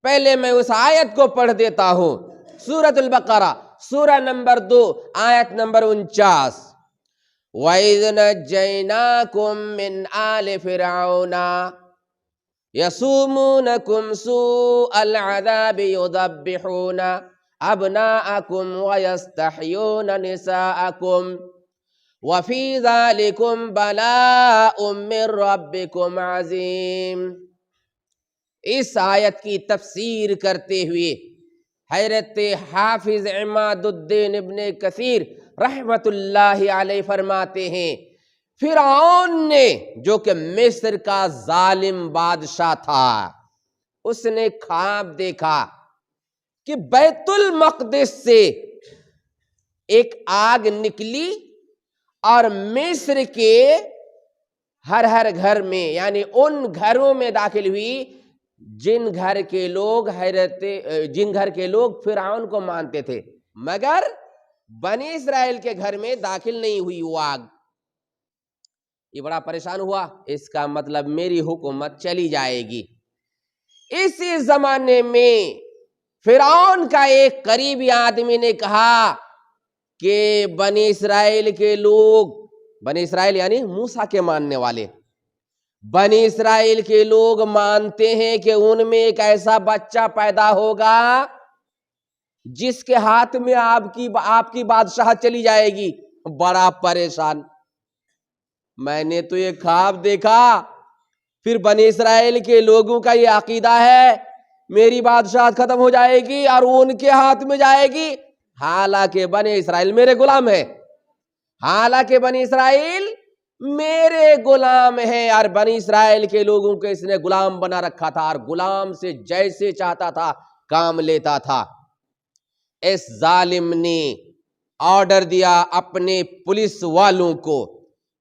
پہلے میں اس آیت کو پڑھ دیتا ہوں، سورۃ البقرہ سورہ نمبر 2 آیت نمبر 49۔ وَإِذْ نَجَّيْنَاكُمْ مِنْ آلِ فِرْعَوْنَ يَسُومُونَكُمْ سُوءَ الْعَذَابِ يُذَبِّحُونَ أَبْنَاءَكُمْ وَيَسْتَحْيُونَ نِسَاءَكُمْ وَفِي ذَلِكُمْ بَلَاءٌ مِّن رَّبِّكُمْ عَظِيمٌ۔ اس آیت کی تفسیر کرتے ہوئے حضرت حافظ عماد الدین ابن کثیر رحمت اللہ علیہ فرماتے ہیں، فرعون نے جو کہ مصر کا ظالم بادشاہ تھا، اس نے خواب دیکھا کہ بیت المقدس سے ایک آگ نکلی اور مصر کے ہر گھر میں، یعنی ان گھروں میں داخل ہوئی جن گھر کے لوگ فرعون کو مانتے تھے، مگر بنی اسرائیل کے گھر میں داخل نہیں ہوئی وہ آگ۔ یہ بڑا پریشان ہوا، اس کا مطلب میری حکومت چلی جائے گی۔ اسی زمانے میں فرعون کا ایک قریبی آدمی نے کہا کہ بنی اسرائیل کے لوگ، بنی اسرائیل یعنی موسیٰ کے ماننے والے، بنی اسرائیل کے لوگ مانتے ہیں کہ ان میں ایک ایسا بچہ پیدا ہوگا جس کے ہاتھ میں آپ کی بادشاہت چلی جائے گی۔ بڑا پریشان، میں نے تو یہ خواب دیکھا، پھر بنی اسرائیل کے لوگوں کا یہ عقیدہ ہے میری بادشاہت ختم ہو جائے گی اور ان کے ہاتھ میں جائے گی، حالانکہ بنی اسرائیل میرے غلام ہے، حالانکہ بنی اسرائیل میرے غلام ہیں، اور بنی اسرائیل کے لوگوں کو اس نے غلام بنا رکھا تھا اور غلام سے جیسے چاہتا تھا کام لیتا تھا۔ اس ظالم نے آرڈر دیا اپنے پولیس والوں کو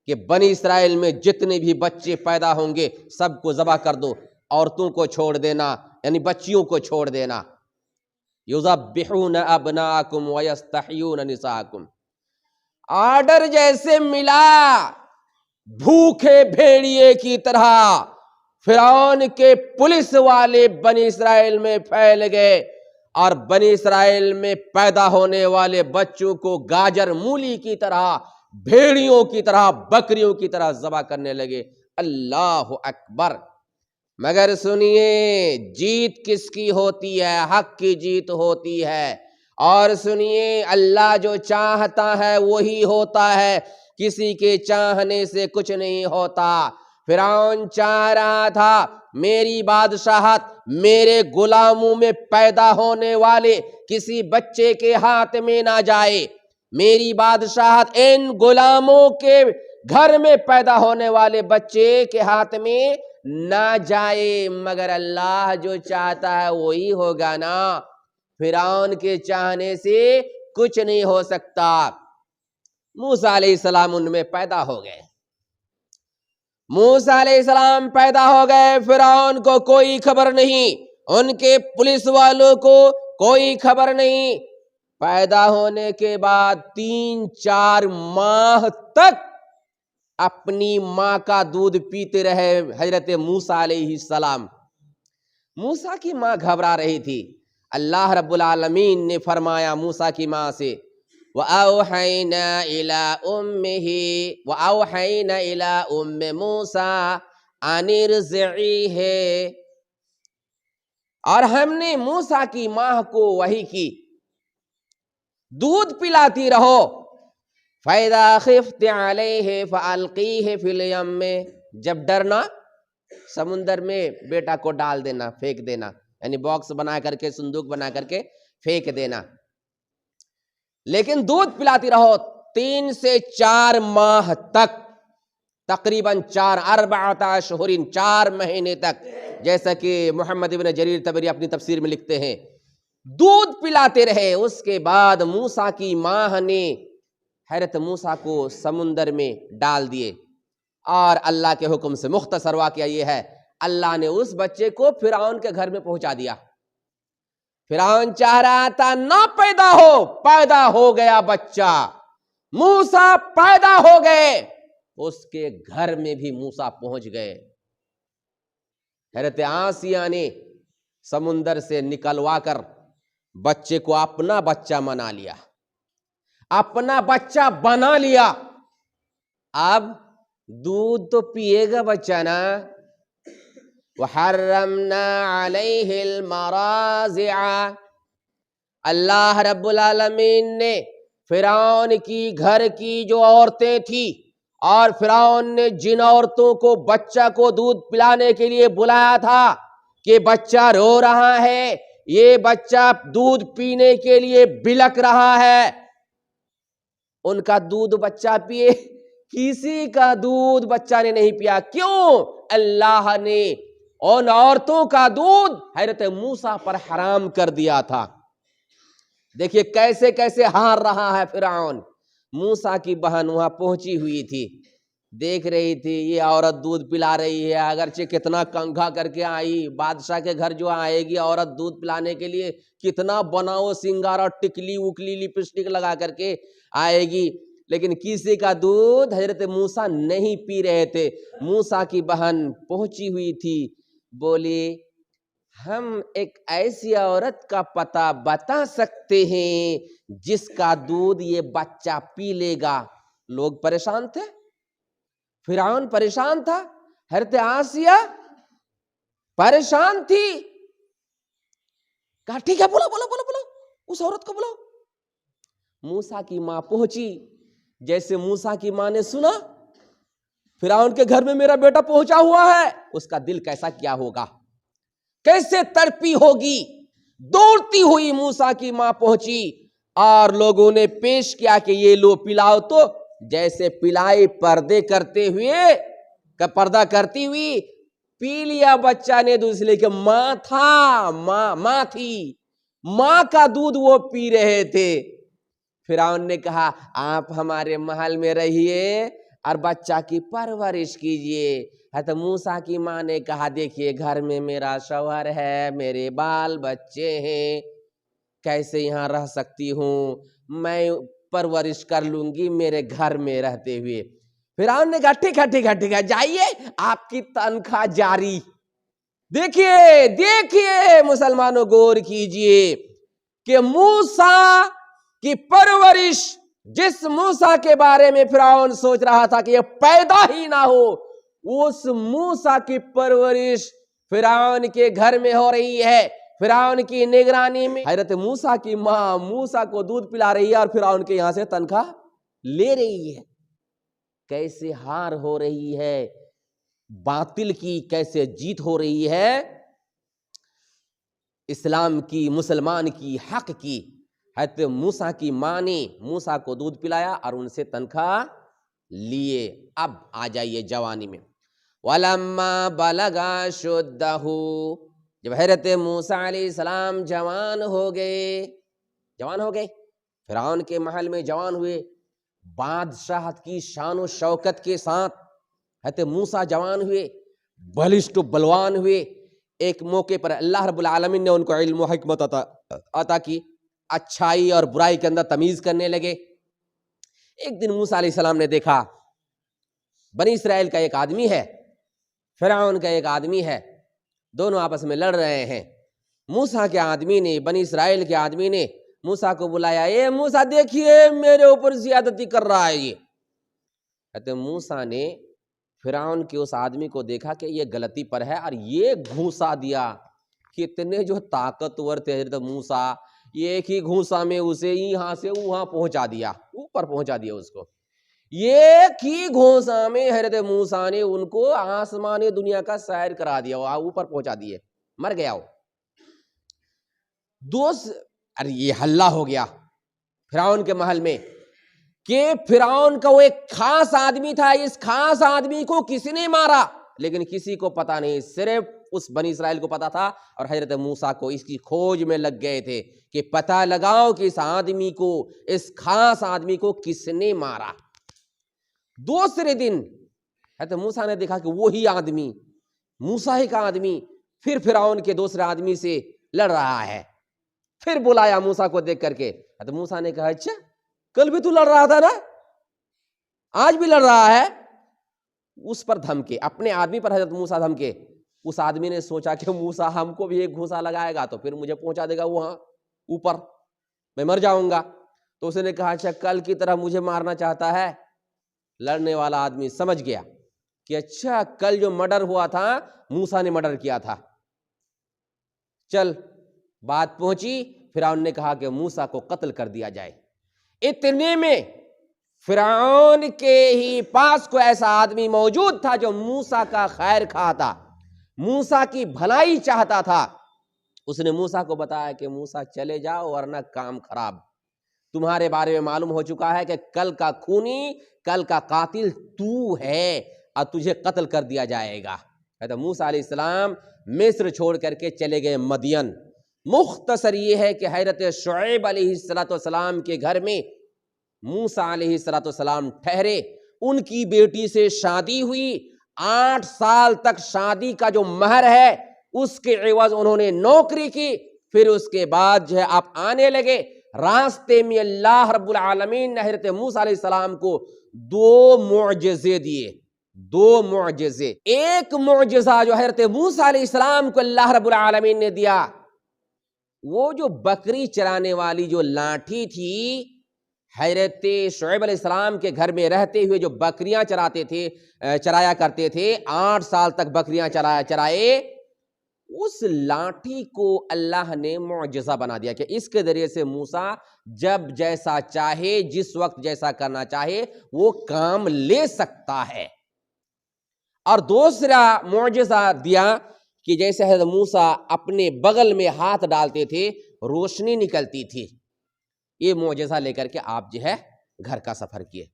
کہ بنی اسرائیل میں جتنے بھی بچے پیدا ہوں گے سب کو ذبح کر دو، عورتوں کو چھوڑ دینا، یعنی بچیوں کو چھوڑ دینا۔ يُذَبِّحُونَ أَبْنَاءَكُمْ وَيَسْتَحْيُونَ نِسَاءَكُمْ۔ آرڈر جیسے ملا، بھوکے بھیڑیے کی طرح فرعون کے پولیس والے بنی اسرائیل میں پھیل گئے اور بنی اسرائیل میں پیدا ہونے والے بچوں کو گاجر مولی کی طرح، بھیڑیوں کی طرح، بکریوں کی طرح ذبح کرنے لگے۔ اللہ اکبر! مگر سنیے، جیت کس کی ہوتی ہے؟ حق کی جیت ہوتی ہے۔ اور سنیے، اللہ جو چاہتا ہے وہی ہوتا ہے، کسی کے چاہنے سے کچھ نہیں ہوتا۔ فرعون چاہ رہا تھا میری بادشاہت میرے غلاموں میں پیدا ہونے والے کسی بچے کے ہاتھ میں نہ جائے، میری بادشاہت ان غلاموں کے گھر میں پیدا ہونے والے بچے کے ہاتھ میں نہ جائے، مگر اللہ جو چاہتا ہے وہی ہوگا نا۔ فرعون کے چاہنے سے کچھ نہیں ہو سکتا۔ موسیٰ علیہ السلام ان میں پیدا ہو گئے، موسیٰ علیہ السلام پیدا ہو گئے، فرعون کو کوئی خبر نہیں، ان کے پولیس والوں کو کوئی خبر نہیں۔ پیدا ہونے کے بعد 3-4 ماہ تک اپنی ماں کا دودھ پیتے رہے حضرت موسیٰ علیہ السلام۔ موسیٰ کی ماں گھبرا رہی تھی، اللہ رب العالمین نے فرمایا موسیٰ کی ماں سے وَأَوْحَيْنَا إِلَىٰ أُمِّ مُوسَىٰ أَنِ ارْضِعِيهِ، اور ہم نے موسیٰ کی ماں کو وحی کی دودھ پلاتی رہو، فَإِذَا خِفْتِ عَلَيْهِ فَأَلْقِيهِ فِي الْيَمِّ، جب ڈرنا سمندر میں بیٹا کو ڈال دینا، پھینک دینا، یعنی باکس بنا کر کے، صندوق بنا کر کے پھینک دینا، لیکن دودھ پلاتی رہو 3 سے 4 ماہ تک، تقریباً 4 اشہر، 4 مہینے تک، جیسا کہ محمد ابن جریر طبری اپنی تفسیر میں لکھتے ہیں، دودھ پلاتے رہے۔ اس کے بعد موسیٰ کی ماں نے حضرت موسیٰ کو سمندر میں ڈال دیے، اور اللہ کے حکم سے، مختصر واقعہ یہ ہے، اللہ نے اس بچے کو فرعون کے گھر میں پہنچا دیا۔ فرعون چاہ رہا تھا نہ پیدا ہو گیا بچہ، موسیٰ پیدا ہو گئے، اس کے گھر میں بھی موسیٰ پہنچ گئے۔ حضرت آسیہ نے سمندر سے نکلوا کر بچے کو اپنا بچہ بنا لیا، اپنا بچہ بنا لیا۔ اب دودھ تو پیے گا بچہ نا۔ وحرمنا علیہ المراضع، اللہ رب العالمین نے فرعون کی گھر کی جو عورتیں تھیں، اور فرعون نے جن عورتوں کو بچہ کو دودھ پلانے کے لیے بلایا تھا کہ بچہ رو رہا ہے، یہ بچہ دودھ پینے کے لیے بلک رہا ہے، ان کا دودھ بچہ پیے؟ کسی کا دودھ بچہ نے نہیں پیا۔ کیوں؟ اللہ نے ان عورتوں کا دودھ حضرت موسیٰ پر حرام کر دیا تھا۔ دیکھیے کیسے کیسے ہار رہا ہے فرعون۔ موسیٰ کی بہن وہاں پہنچی ہوئی تھی، دیکھ رہی تھی یہ عورت دودھ پلا رہی ہے، اگرچہ کتنا کنگھا کر کے آئی، بادشاہ کے گھر جو آئے گی عورت دودھ پلانے کے لیے کتنا بناؤ سنگار اور ٹکلی وکلی لپسٹک لگا کر کے آئے گی، لیکن کسی کا دودھ حضرت موسیٰ نہیں پی رہے تھے۔ موسیٰ کی بہن پہنچی ہوئی تھی، بولی ہم ایک ایسی عورت کا پتہ بتا سکتے ہیں جس کا دودھ یہ بچہ پی لے گا۔ لوگ پریشان تھے، فرعون پریشان تھا، حضرت آسیہ پریشان تھی، کہا ٹھیک ہے بولو بولو بولو بولو، اس عورت کو بولو۔ موسیٰ کی ماں پہنچی، جیسے موسیٰ کی ماں نے سنا فرعون کے گھر میں میرا بیٹا پہنچا ہوا ہے، اس کا دل کیسا کیا ہوگا، کیسے تڑپی ہوگی۔ دوڑتی ہوئی موسیٰ کی ماں پہنچی اور لوگوں نے پیش کیا کہ یہ لو پلاؤ، تو جیسے پلائی پردے کرتے ہوئے پردہ کرتی ہوئی پی لیا بچہ نے، دوسرے کہ ماں تھا، ماں تھی، ماں کا دودھ وہ پی رہے تھے۔ فرعون نے کہا آپ ہمارے محل میں رہیے اور بچہ کی پرورش کیجئے۔ حضرت موسیٰ کی ماں نے کہا دیکھیے گھر میں میرا شوہر ہے، میرے بال بچے ہیں، کیسے یہاں رہ سکتی ہوں، میں پرورش کر لوں گی میرے گھر میں رہتے ہوئے۔ فرعون نے کہا ٹھیک ہے ٹھیک ہے ٹھیک ہے، جائیے آپ کی تنخواہ جاری۔ دیکھیے دیکھیے مسلمانوں غور کیجئے کہ موسیٰ کی پرورش، جس موسیٰ کے بارے میں فرعون سوچ رہا تھا کہ یہ پیدا ہی نہ ہو، اس موسیٰ کی پرورش فرعون کے گھر میں ہو رہی ہے، فرعون کی نگرانی میں۔ حضرت موسیٰ کی ماں موسیٰ کو دودھ پلا رہی ہے اور فرعون کے یہاں سے تنخواہ لے رہی ہے۔ کیسے ہار ہو رہی ہے باطل کی، کیسے جیت ہو رہی ہے اسلام کی، مسلمان کی، حق کی۔ حضرت موسیٰ کی ماں نے موسیٰ کو دودھ پلایا اور ان سے تنخواہ لیے۔ اب آ جائیے جوانی میں۔ وَلَمَّا بَلَغَ أَشُدَّهُ، جب حضرت موسیٰ علیہ السلام جوان ہو گئے، فرعون کے محل میں جوان ہوئے، بادشاہت کی شان و شوکت کے ساتھ حضرت موسیٰ جوان ہوئے، بلشٹ و بلوان ہوئے۔ ایک موقع پر اللہ رب العالمین نے ان کو علم و حکمت عطا کی، اچھائی اور برائی کے اندر تمیز کرنے لگے۔ ایک دن موسیٰ علیہ السلام نے دیکھا بنی اسرائیل کا ایک آدمی ہے، فرعون کا ایک آدمی ہے، دونوں آپس میں لڑ رہے ہیں۔ موسیٰ کے آدمی نے، بنی اسرائیل کے آدمی نے موسیٰ کو بلایا، اے موسیٰ دیکھیے میرے اوپر زیادتی کر رہا ہے یہ۔ حضرت موسیٰ نے فرعون کے اس آدمی کو دیکھا کہ یہ غلطی پر ہے اور یہ گھونسا دیا۔ کتنے جو طاقتور تھے حضرت موسیٰ، ایک ہی گھونسا میں اسے یہاں سے وہاں پہنچا دیا، اوپر پہنچا دیا اس کو۔ ایک ہی گھونسا میں حضرت موسیٰ نے ان کو آسمانی دنیا کا سیر کرا دیا، اوپر پہنچا دیے، مر گیا وہ دوست۔ ارے یہ حلہ ہو گیا فرعون کے محل میں کہ فرعون کا وہ ایک خاص آدمی تھا، اس خاص آدمی کو کسی نے مارا، لیکن کسی کو پتا نہیں، صرف اس بنی اسرائیل کو پتا تھا، اور حضرت موسیٰ کو اس کی کھوج میں لگ گئے تھے کہ پتہ لگاؤ کہ اس آدمی کو، اس خاص آدمی کو کس نے مارا۔ دوسرے دن حضرت موسیٰ نے دیکھا کہ وہی آدمی، موسیٰ ہی کا آدمی پھر فرعون کے دوسرے آدمی سے لڑ رہا ہے۔ پھر بلایا موسیٰ کو دیکھ کر کے، حضرت موسیٰ نے کہا اچھا کل بھی تو لڑ رہا تھا نا، آج بھی لڑ رہا ہے۔ اس پر دھمکے، اپنے آدمی پر حضرت موسیٰ دھمکے، اس آدمی نے سوچا کہ موسیٰ ہم کو بھی ایک گھوسا لگائے گا تو پھر مجھے پہنچا دے گا وہاں اوپر، میں مر جاؤں گا۔ تو اس نے کہا اچھا کل کی طرح مجھے مارنا چاہتا ہے؟ لڑنے والا آدمی سمجھ گیا کہ اچھا کل جو مرڈر ہوا تھا موسیٰ نے مرڈر کیا تھا، چل بات پہنچی۔ فرعون نے کہا کہ موسیٰ کو قتل کر دیا جائے۔ اتنے میں فرعون کے ہی پاس کوئی ایسا آدمی موجود تھا جو موسیٰ کا خیر خواہ تھا، موسیٰ کی بھلائی چاہتا تھا۔ اس نے موسیٰ کو بتایا کہ موسیٰ چلے جاؤ ورنہ کام خراب، تمہارے بارے میں معلوم ہو چکا ہے کہ کل کا خونی، کل کا قاتل تو ہے اور تجھے قتل کر دیا جائے گا۔ تو موسیٰ علیہ السلام مصر چھوڑ کر کے چلے گئے مدین۔ مختصر یہ ہے کہ حضرت شعیب علیہ السلام کے گھر میں موسیٰ علیہ السلام ٹھہرے، ان کی بیٹی سے شادی ہوئی، 8 سال تک شادی کا جو مہر ہے اس کے عوض انہوں نے نوکری کی۔ پھر اس کے بعد جو ہے آپ آنے لگے، راستے میں اللہ رب العالمین نے حضرت موسیٰ علیہ السلام کو 2 معجزے دیے، 2 معجزے۔ ایک معجزہ جو حضرت موسیٰ علیہ السلام کو اللہ رب العالمین نے دیا، وہ جو بکری چرانے والی جو لاٹھی تھی، حضرت شعیب علیہ السلام کے گھر میں رہتے ہوئے جو بکریاں چرایا کرتے تھے، 8 سال تک بکریاں چرائے، اس لاٹھی کو اللہ نے معجزہ بنا دیا کہ اس کے ذریعے سے موسیٰ جب جیسا چاہے، جس وقت جیسا کرنا چاہے وہ کام لے سکتا ہے۔ اور دوسرا معجزہ دیا کہ جیسے حضرت موسیٰ اپنے بغل میں ہاتھ ڈالتے تھے روشنی نکلتی تھی۔ یہ معجزہ لے کر کے آپ جو ہے گھر کا سفر کیے۔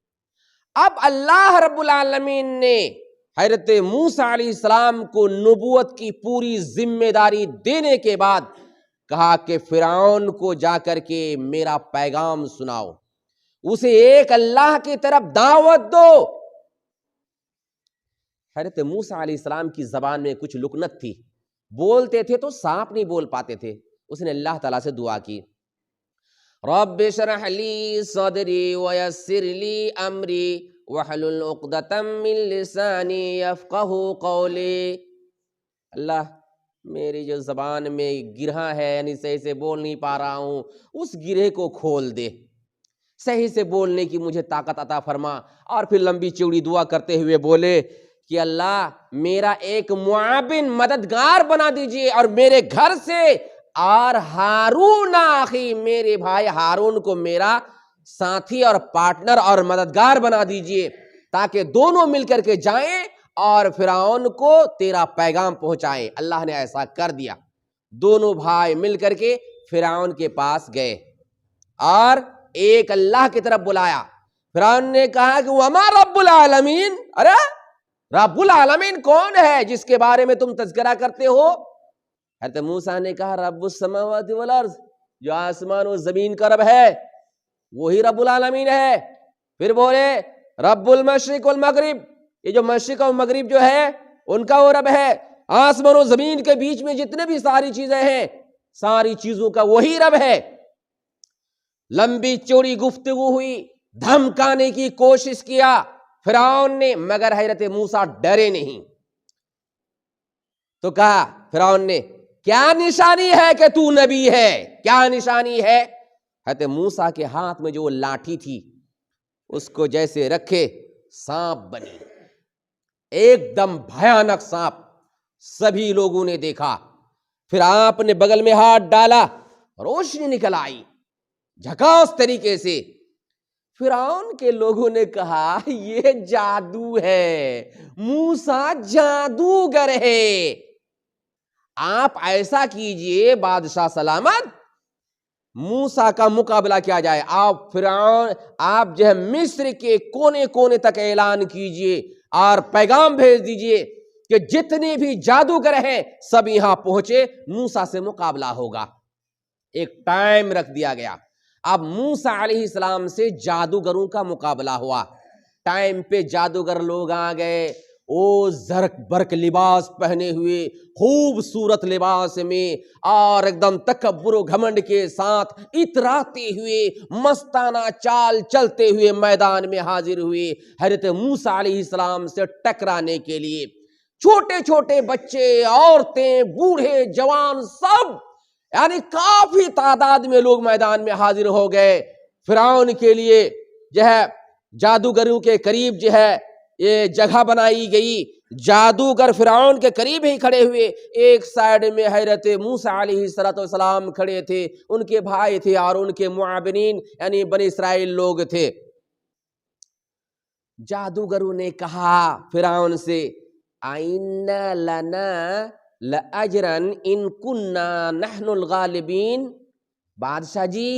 اب اللہ رب العالمین نے حضرت موسیٰ علیہ السلام کو نبوت کی پوری ذمہ داری دینے کے بعد کہا کہ فرعون کو جا کر کے میرا پیغام سناؤ، اسے ایک اللہ کی طرف دعوت دو۔ حضرت موسیٰ علیہ السلام کی زبان میں کچھ لکنت تھی، بولتے تھے تو صاف نہیں بول پاتے تھے۔ اس نے اللہ تعالیٰ سے دعا کی، رب اشرح لی صدری ویسر لی امری واحلل عقدۃ من لسانی یفقہوا قولی۔ اللہ میری جو زبان میں گرہ ہے، یعنی صحیح سے بول نہیں پا رہا ہوں، اس گرہ کو کھول دے، صحیح سے بولنے کی مجھے طاقت عطا فرما۔ اور پھر لمبی چوڑی دعا کرتے ہوئے بولے کہ اللہ میرا ایک معاون مددگار بنا دیجئے اور میرے گھر سے، اور ہارون آخی میرے بھائی ہارون کو میرا ساتھی اور پارٹنر اور مددگار بنا دیجئے، تاکہ دونوں مل کر کے جائیں اور فرعون کو تیرا پیغام پہنچائیں۔ اللہ نے ایسا کر دیا، دونوں بھائی مل کر کے فرعون کے پاس گئے اور ایک اللہ کی طرف بلایا۔ فرعون نے کہا کہ وما رب العالمین، ارے رب العالمین کون ہے جس کے بارے میں تم تذکرہ کرتے ہو؟ حضرت موسیٰ نے کہا رب السماوات والارض، جو آسمان و زمین کا رب ہے وہی رب العالمین ہے۔ پھر بولے رب المشرق والمغرب، یہ جو مشرق اور مغرب جو ہے ان کا وہ رب ہے، آسمان و زمین کے بیچ میں جتنے بھی ساری چیزیں ہیں ساری چیزوں کا وہی رب ہے۔ لمبی چوڑی گفتگو ہوئی، دھمکانے کی کوشش کیا فرعون نے، مگر حضرت موسیٰ ڈرے نہیں۔ تو کہا فرعون نے کیا نشانی ہے کہ تو نبی ہے، کیا نشانی ہے؟ حضرت موسیٰ کے ہاتھ میں جو لاٹھی تھی اس کو جیسے رکھے سانپ بنی، ایک دم بھیانک سانپ، سبھی لوگوں نے دیکھا۔ پھر آپ نے بغل میں ہاتھ ڈالا، روشنی نکل آئی جھکاس طریقے سے۔ فرعون کے لوگوں نے کہا یہ جادو ہے، موسیٰ جادوگر ہے، آپ ایسا کیجئے بادشاہ سلامت، موسیٰ کا مقابلہ کیا جائے، آپ جو ہے مصر کے کونے کونے تک اعلان کیجئے اور پیغام بھیج دیجئے کہ جتنے بھی جادوگر ہیں سب یہاں پہنچے، موسیٰ سے مقابلہ ہوگا۔ ایک ٹائم رکھ دیا گیا، اب موسیٰ علیہ السلام سے جادوگروں کا مقابلہ ہوا۔ ٹائم پہ جادوگر لوگ آ گئے، او زرق برق لباس پہنے ہوئے، خوبصورت لباس میں، اور ایک دم تکبر و گھمنڈ کے ساتھ اتراتے ہوئے مستانہ چال چلتے ہوئے میدان میں حاضر ہوئے حضرت موسیٰ علیہ السلام سے ٹکرانے کے لیے۔ چھوٹے چھوٹے بچے، عورتیں، بوڑھے، جوان، سب یعنی کافی تعداد میں لوگ میدان میں حاضر ہو گئے۔ فرعون کے لیے جو ہے جادوگروں کے قریب جو ہے یہ جگہ بنائی گئی، جادوگر فرعون کے قریب ہی کھڑے ہوئے، ایک سائیڈ میں حضرت موسیٰ علیہ السلام کھڑے تھے، ان کے بھائی تھے اور ان کے معاونین یعنی بنی اسرائیل لوگ تھے۔ جادوگروں نے کہا فرعون سے اَإِنَّ لَنَا لَأَجْرًا إِن كُنَّا نَحْنُ الْغَالِبِينَ، بادشاہ جی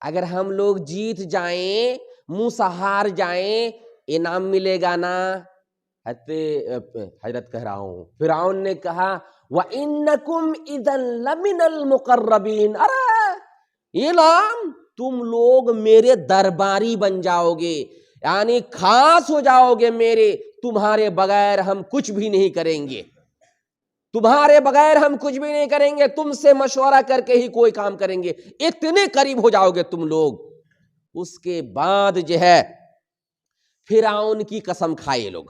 اگر ہم لوگ جیت جائیں، موسیٰ ہار جائیں، انعام ملے گا نا؟ حضرت کہہ رہا ہوں، فرعون نے کہا وَإِنَّكُمْ إِذًا لَمِنَ الْمُقَرَّبِينَ، ارے انعام، تم لوگ میرے درباری بن جاؤ گے، یعنی خاص ہو جاؤ گے میرے، تمہارے بغیر ہم کچھ بھی نہیں کریں گے، تمہارے بغیر ہم کچھ بھی نہیں کریں گے، تم سے مشورہ کر کے ہی کوئی کام کریں گے، اتنے قریب ہو جاؤ گے تم لوگ۔ اس کے بعد جو ہے فرعون کی قسم کھائے لوگ،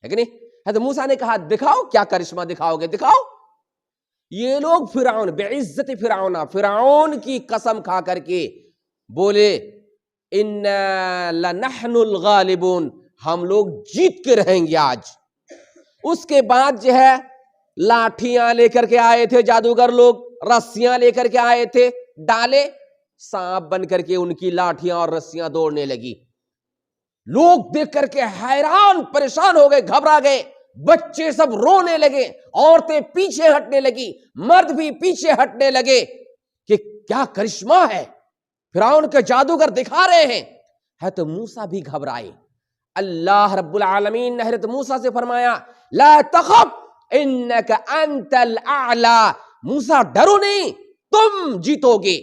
ہے کہ نہیں؟ حضرت موسیٰ نے کہا دکھاؤ کیا کرشمہ دکھاؤ گے، دکھاؤ۔ یہ لوگ فرعون بعزت فرعون کی قسم کھا کر کے بولے اِنَّا لَنَحْنُ الْغَالِبُونَ، ہم لوگ جیت کے رہیں گے آج۔ اس کے بعد جو ہے لاٹھیاں لے کر کے آئے تھے جادوگر لوگ، رسیاں لے کر کے آئے تھے، ڈالے، سانپ بن کر کے ان کی لاٹھیاں اور رسیاں دوڑنے لگی۔ لوگ دیکھ کر کے حیران پریشان ہو گئے، گھبرا گئے، بچے سب رونے لگے، عورتیں پیچھے ہٹنے لگی، مرد بھی پیچھے ہٹنے لگے کہ کیا کرشمہ ہے فرعون کے جادوگر دکھا رہے ہیں۔ حضرت موسیٰ بھی گھبرائے۔ اللہ رب العالمین نے حضرت موسیٰ سے فرمایا لا تخف انک انت الاعلی، موسیٰ ڈرو نہیں، تم جیتو گے۔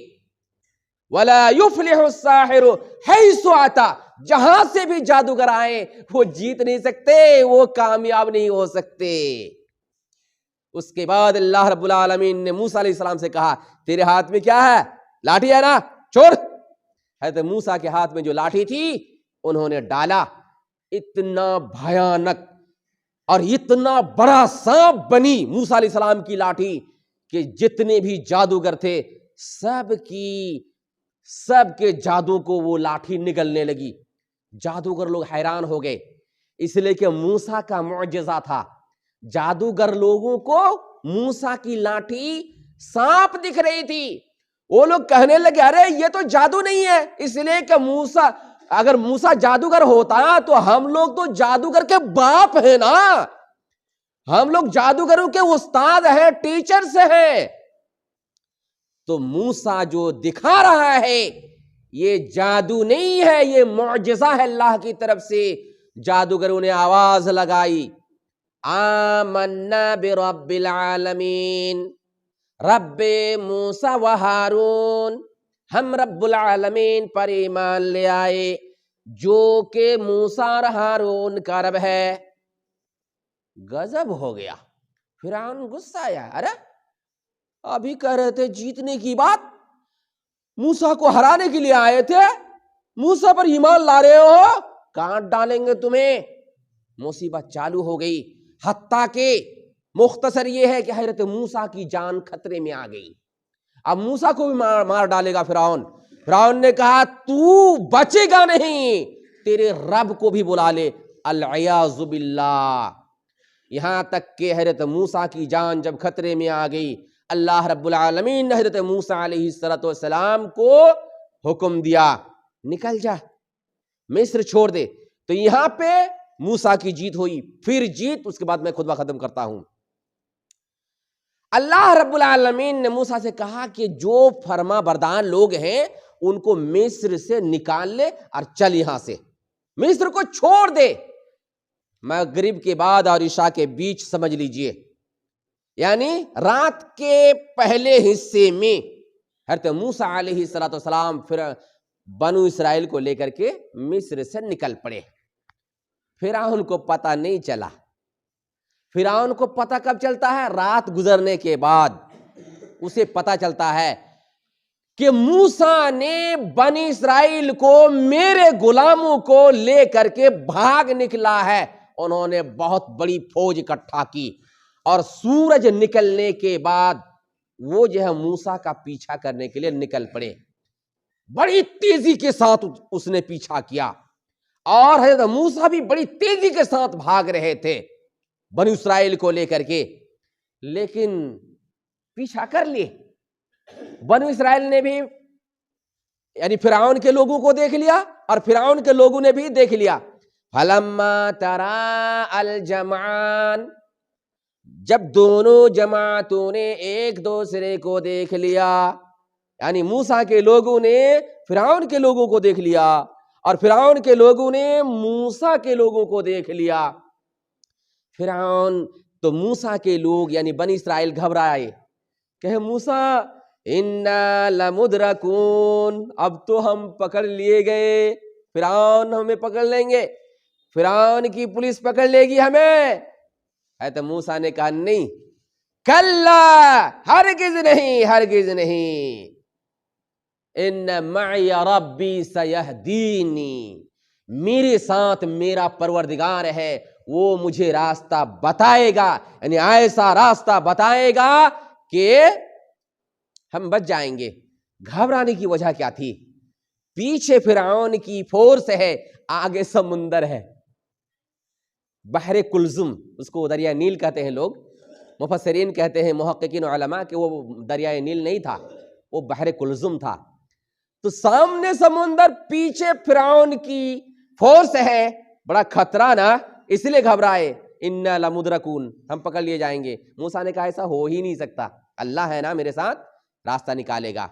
ولا یفلح الساحر حیث اتی، جہاں سے بھی جادوگر آئے وہ جیت نہیں سکتے، وہ کامیاب نہیں ہو سکتے۔ اس کے بعد اللہ رب العالمین نے موسیٰ علیہ السلام سے کہا تیرے ہاتھ میں کیا ہے؟ لاٹھی ہے نا، چھوڑ۔ حضرت موسیٰ کے ہاتھ میں جو لاٹھی تھی انہوں نے ڈالا، اتنا بھیانک اور اتنا بڑا سانپ بنی موسیٰ علیہ السلام کی لاٹھی کہ جتنے بھی جادوگر تھے سب کے جادو کو وہ لاٹھی نگلنے لگی۔ جادوگر لوگ حیران ہو گئے، اس لیے کہ موسیٰ کا معجزہ تھا۔ جادوگر لوگوں کو موسیٰ کی لاٹھی سانپ دکھ رہی تھی، وہ لوگ کہنے لگے ارے یہ تو جادو نہیں ہے، اس لیے کہ موسیٰ، اگر موسیٰ جادوگر ہوتا تو ہم لوگ تو جادوگر کے باپ ہیں نا، ہم لوگ جادوگروں کے استاد ہیں، ٹیچرز ہیں، تو موسیٰ جو دکھا رہا ہے یہ جادو نہیں ہے، یہ معجزہ ہے اللہ کی طرف سے۔ جادوگروں نے آواز لگائی آمنا برب العالمین، رب موسیٰ و ہارون، ہم رب العالمین پر ایمان لے آئے جو کہ موسیٰ اور ہارون کا رب ہے۔ غضب ہو گیا، فرعون غصہ آیا، ارے ابھی کہہ رہے تھے جیتنے کی بات، موسیٰ کو ہرانے کے لیے آئے تھے، موسیٰ پر ایمان لا رہے ہو، کاٹ ڈالیں گے تمہیں۔ مصیبت چالو ہو گئی، حتیٰ کہ مختصر یہ ہے کہ حضرت موسیٰ کی جان خطرے میں آ گئی، اب موسیٰ کو بھی مار ڈالے گا فرعون۔ فرعون نے کہا تو بچے گا نہیں، تیرے رب کو بھی بلا لے، العیاذ باللہ۔ یہاں تک کہ حضرت موسیٰ کی جان جب خطرے میں آ گئی، اللہ رب العالمین نے حضرت موسیٰ علیہ السلام کو حکم دیا نکل جا، مصر چھوڑ دے۔ تو یہاں پہ موسیٰ کی جیت ہوئی، پھر جیت، اس کے بعد میں خطبہ ختم کرتا ہوں۔ اللہ رب العالمین نے موسیٰ سے کہا کہ جو فرما بردار لوگ ہیں ان کو مصر سے نکال لے اور چل یہاں سے، مصر کو چھوڑ دے۔ مغرب کے بعد اور عشاء کے بیچ سمجھ لیجئے، یعنی رات کے پہلے حصے میں حضرت موسیٰ علیہ السلام پھر بنو اسرائیل کو لے کر کے مصر سے نکل پڑے۔ فرعون کو پتہ نہیں چلا۔ فرعون کو پتہ کب چلتا ہے؟ رات گزرنے کے بعد اسے پتہ چلتا ہے کہ موسیٰ نے بنی اسرائیل کو، میرے غلاموں کو لے کر کے بھاگ نکلا ہے، انہوں نے بہت بڑی فوج اکٹھا کی اور سورج نکلنے کے بعد وہ جو ہے موسیٰ کا پیچھا کرنے کے لیے نکل پڑے. بڑی تیزی کے ساتھ اس نے پیچھا کیا اور حضرت موسیٰ بھی بڑی تیزی کے ساتھ بھاگ رہے تھے بنی اسرائیل کو لے کر کے، لیکن پیچھا کر لیے. بنی اسرائیل نے بھی یعنی فرعون کے لوگوں کو دیکھ لیا اور فرعون کے لوگوں نے بھی دیکھ لیا. فلما ترا الجمعان، جب دونوں جماعتوں نے ایک دوسرے کو دیکھ لیا، یعنی موسیٰ کے لوگوں نے فرعون کے لوگوں کو دیکھ لیا اور فرعون کے لوگوں نے موسیٰ کے لوگوں کو دیکھ لیا. فرعون تو موسیٰ کے لوگ یعنی بنی اسرائیل گھبرائے کہ موسیٰ انا لمدرکون، اب تو ہم پکڑ لیے گئے، فرعون ہمیں پکڑ لیں گے، فرعون کی پولیس پکڑ لے گی ہمیں. تو موسیٰ نے کہا نہیں، کلا، ہرگز نہیں، ہرگز نہیں، ان معی ربی سیہدینی، میرے ساتھ میرا پروردگار ہے، وہ مجھے راستہ بتائے گا، یعنی ایسا راستہ بتائے گا کہ ہم بچ جائیں گے. گھبرانے کی وجہ کیا تھی؟ پیچھے فرعون کی فورس ہے، آگے سمندر ہے، بحر کلزم، اس کو دریائے نیل کہتے ہیں لوگ. مفسرین کہتے ہیں، محققین علماء، کہ وہ دریائے نیل نہیں تھا، وہ بحر کلزم تھا. تو سامنے سمندر، پیچھے فرعون کی فورس ہے، بڑا خطرہ نا، اس لیے گھبرائے. انا لمدرکون، ہم پکڑ لیے جائیں گے. موسیٰ نے کہا ایسا ہو ہی نہیں سکتا، اللہ ہے نا میرے ساتھ، راستہ نکالے گا.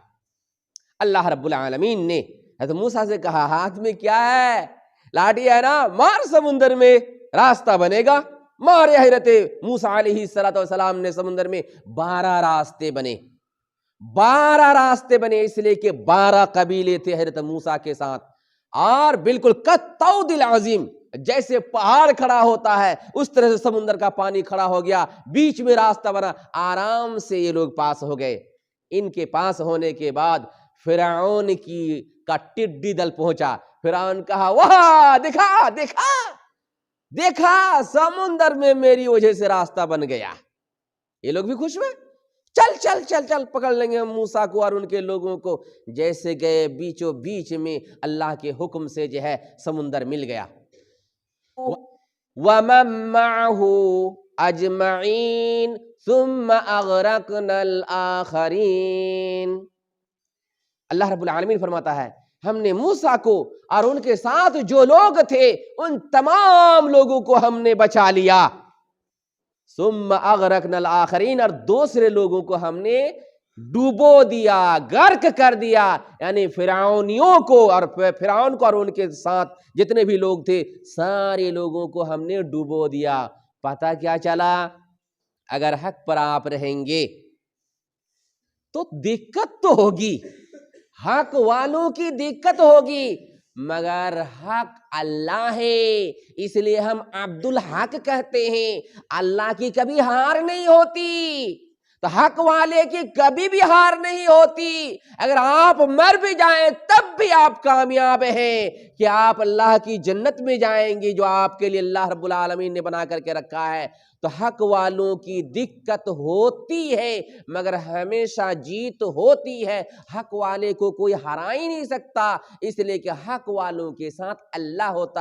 اللہ رب العالمین نے حضرت موسیٰ سے کہا ہاتھ میں کیا ہے؟ لاٹھی ہے نا، مار سمندر میں، راستہ بنے گا. مارے حضرت موسیٰ علیہ السلام نے سمندر میں 12 راستے بنے. 12 راستے بنے، اس لیے کہ 12 قبیلے تھے حضرت موسیٰ کے ساتھ، اور بالکل کالطود العظیم، جیسے پہاڑ کھڑا ہوتا ہے اس طرح سے سمندر کا پانی کھڑا ہو گیا، بیچ میں راستہ بنا، آرام سے یہ لوگ پاس ہو گئے. ان کے پاس ہونے کے بعد فرعون کا ٹڈی دل پہنچا. فرعون کہا واہ، دیکھا دیکھا دیکھا، سمندر میں میری وجہ سے راستہ بن گیا. یہ لوگ بھی خوش ہوئے، چل چل چل چل، پکڑ لیں گے ہم موسیٰ کو اور ان کے لوگوں کو. جیسے گئے، بیچوں بیچ میں اللہ کے حکم سے جو ہے سمندر مل گیا. وَمَن مَّعَهُ أَجْمَعِينَ ثُمَّ أَغْرَقْنَا الْآخَرِينَ. اللہ رب العالمین فرماتا ہے ہم نے موسیٰ کو اور ان کے ساتھ جو لوگ تھے ان تمام لوگوں کو ہم نے بچا لیا. ثم اغرقنا الآخرین، اور دوسرے لوگوں کو ہم نے ڈوبو دیا، غرق کر دیا، یعنی فرعونیوں کو اور فرعون کو اور ان کے ساتھ جتنے بھی لوگ تھے سارے لوگوں کو ہم نے ڈوبو دیا. پتہ کیا چلا؟ اگر حق پر آپ رہیں گے تو دقت تو ہوگی، حق والوں کی دقت ہوگی، مگر حق اللہ ہے، اس لیے ہم عبد الحق کہتے ہیں. اللہ کی کبھی ہار نہیں ہوتی، تو حق والے کی کبھی بھی ہار نہیں ہوتی. اگر آپ مر بھی جائیں تب بھی آپ کامیاب ہیں کہ آپ اللہ کی جنت میں جائیں گے جو آپ کے لیے اللہ رب العالمین نے بنا کر کے رکھا ہے. تو حق والوں کی دقت ہوتی ہے مگر ہمیشہ جیت ہوتی ہے. حق والے کو کوئی ہرا ہی نہیں سکتا، اس لیے کہ حق والوں کے ساتھ اللہ ہوتا ہے.